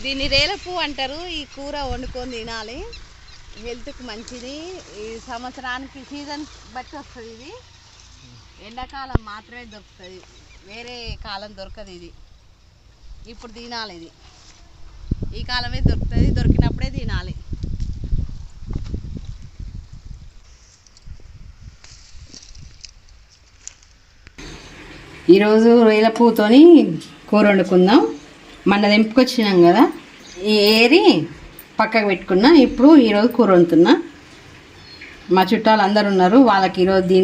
దీన్ని రేల పువ్వు అంటారు. ఈ కూర వండుకొని తినాలి, హెల్త్కి మంచిది. ఈ సంవత్సరానికి సీజన్ బట్టి వస్తుంది. ఇది ఎండాకాలం మాత్రమే దొరుకుతుంది, వేరే కాలం దొరకదు. ఇది ఇప్పుడు తినాలి, ఇది ఈ కాలమే దొరుకుతుంది, దొరికినప్పుడే తినాలి. ఈరోజు రొయ్యల పువ్వుతోని కూర వండుకుందాం. మన తెంపుకొచ్చినాం కదా, ఈ ఏరి పక్కకు పెట్టుకున్నా. ఇప్పుడు ఈరోజు కూర వండుతున్నా. మా చుట్టాలు అందరు ఉన్నారు, వాళ్ళకి ఈరోజు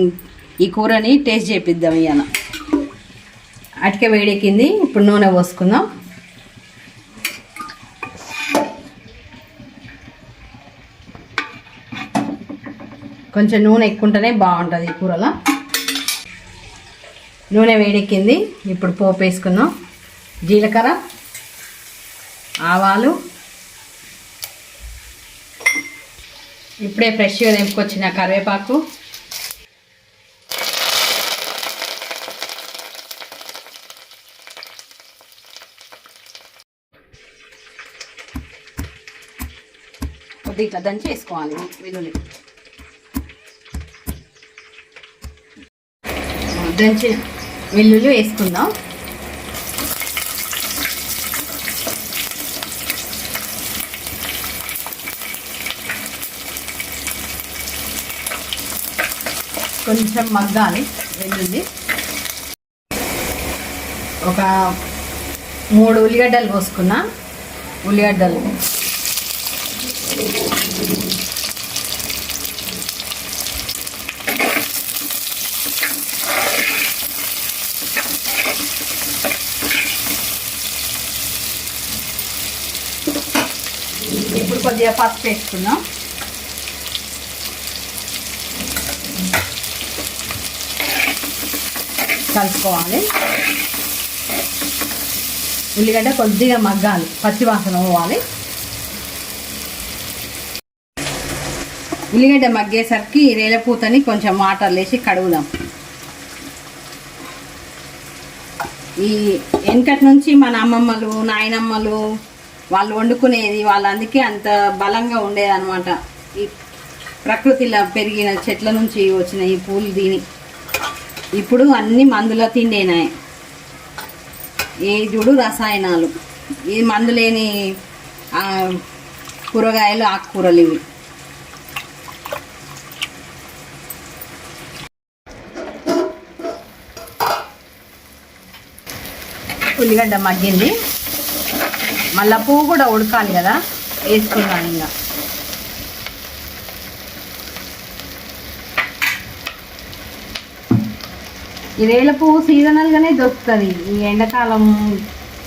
ఈ కూరని టేస్ట్ చేపిద్దాం. ఇవాళ అటిక వేడెక్కింది, ఇప్పుడు నూనె పోసుకుందాం. కొంచెం నూనె ఎక్కువ ఉంటేనే బాగుంటుంది ఈ కూరలో. నూనె వేడెక్కింది, ఇప్పుడు పోపు వేసుకుందాం. జీలకర్ర, ఆవాలు, ఇప్పుడే ఫ్రెష్గా తెంపుకొచ్చిన కరివేపాకు, కొద్దిగా ఇట్లా దంచి వేసుకోవాలి. వెల్లుల్లి దంచి వెల్లుల్లి వేసుకుందాం. కొంచెం మగ్గాలి వెల్లుల్లి. ఒక 3 ఉల్లిగడ్డలు కోసుకున్నా. ఉల్లిగడ్డలు ఇప్పుడు కొద్దిగా పసుపు వేసుకుందాం. కలుపుకోవాలి. ఉల్లిగడ్డ కొద్దిగా మగ్గాలి, పచ్చివాసన పోవాలి. ఉల్లిగడ్డ మగ్గేసరికి రేలపూతని కొంచెం వాటర్ వేసి కడుగుదాం. ఈ వెనకటి నుంచి మన అమ్మమ్మలు, నాయనమ్మలు వాళ్ళు వండుకునేది, వాళ్ళు అందుకే అంత బలంగా ఉండేది అనమాట. ఈ ప్రకృతిలో పెరిగిన చెట్ల నుంచి వచ్చిన ఈ పూలు దీని. ఇప్పుడు అన్ని మందుల తిండేనాయి, ఏ చూడు రసాయనాలు. ఈ మందు లేని కూరగాయలు, ఆకుకూరలు ఇవి. ఉల్లిగడ్డ మగ్గింది, మళ్ళీ పువ్వు కూడా ఉడకాలి కదా, వేసుకున్నాను. ఇంకా ఈ రేల పువ్వు సీజనల్గానే దొరుకుతుంది. ఈ ఎండాకాలం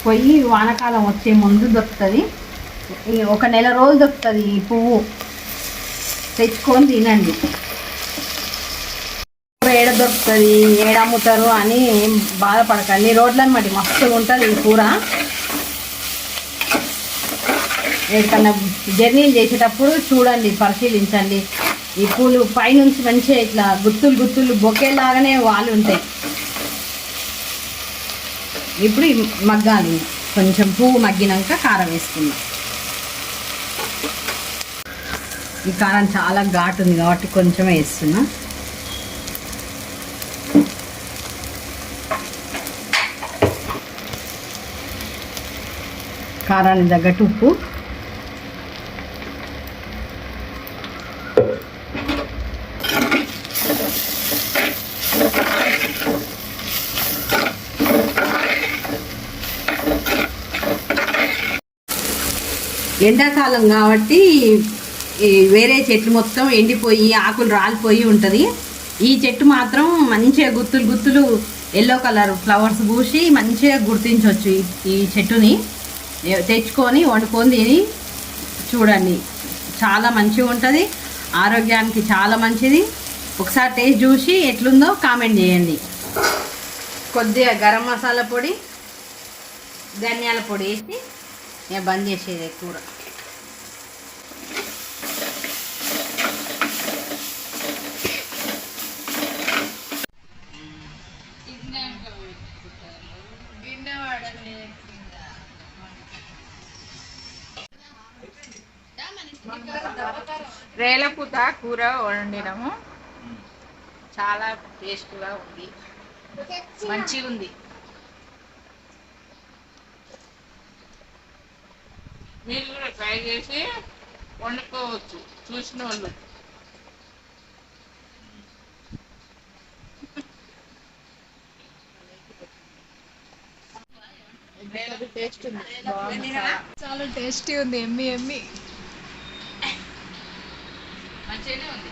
పోయి వానకాలం వచ్చే ముందు దొరుకుతుంది. 1 నెల రోజులు దొరుకుతుంది ఈ పువ్వు. తెచ్చుకొని తినండి. ఏడ దొరుకుతుంది, ఏడ అమ్ముతారు అని ఏం బాధపడకండి. రోడ్లను మట్టి మస్తుగా ఉంటుంది ఈ కూర. ఎక్కడన్నా జర్నీలు చేసేటప్పుడు చూడండి, పరిశీలించండి. ఈ పూలు పైనుంచి మంచిగా ఇట్లా గుత్తులు గుత్తులు బొకేలాగానే వాళ్ళు ఉంటాయి. ఇప్పుడు మగ్గాలి. కొంచెం పువ్వు మగ్గినాక కారం వేసుకుందాం. ఈ కారం చాలా ఘాటు ఉంది కాబట్టి కొంచెమే వేస్తున్నా. కారానికి తగ్గట్టు ఉప్పు, ఎండాకాలం కాబట్టి వేరే చెట్లు మొత్తం ఎండిపోయి ఆకులు రాలిపోయి ఉంటుంది. ఈ చెట్టు మాత్రం మంచిగా గుత్తులు గుత్తులు ఎల్లో కలర్ ఫ్లవర్స్ పూసి మంచిగా గుర్తించవచ్చు. ఈ చెట్టుని తెచ్చుకొని వండుకొని తిని చూడండి, చాలా మంచిగా ఉంటుంది, ఆరోగ్యానికి చాలా మంచిది. ఒకసారి టేస్ట్ చూసి ఎట్లుందో కామెంట్ చేయండి. కొద్దిగా గరం మసాలా పొడి, ధనియాల పొడి వేసి నేను బంద్ చేసేది కూర. రేలపూత కూర వండినాము, చాలా టేస్ట్గా ఉంది, మంచిగా ఉంది. మీరు కూడా ట్రై చేసి వండుకోవచ్చు చూసిన వాళ్ళు. టేస్ట్ ఉంది, చాలా టేస్టీ ఉంది. ఎమ్మి ఎమ్మి మంచిగానే ఉంది.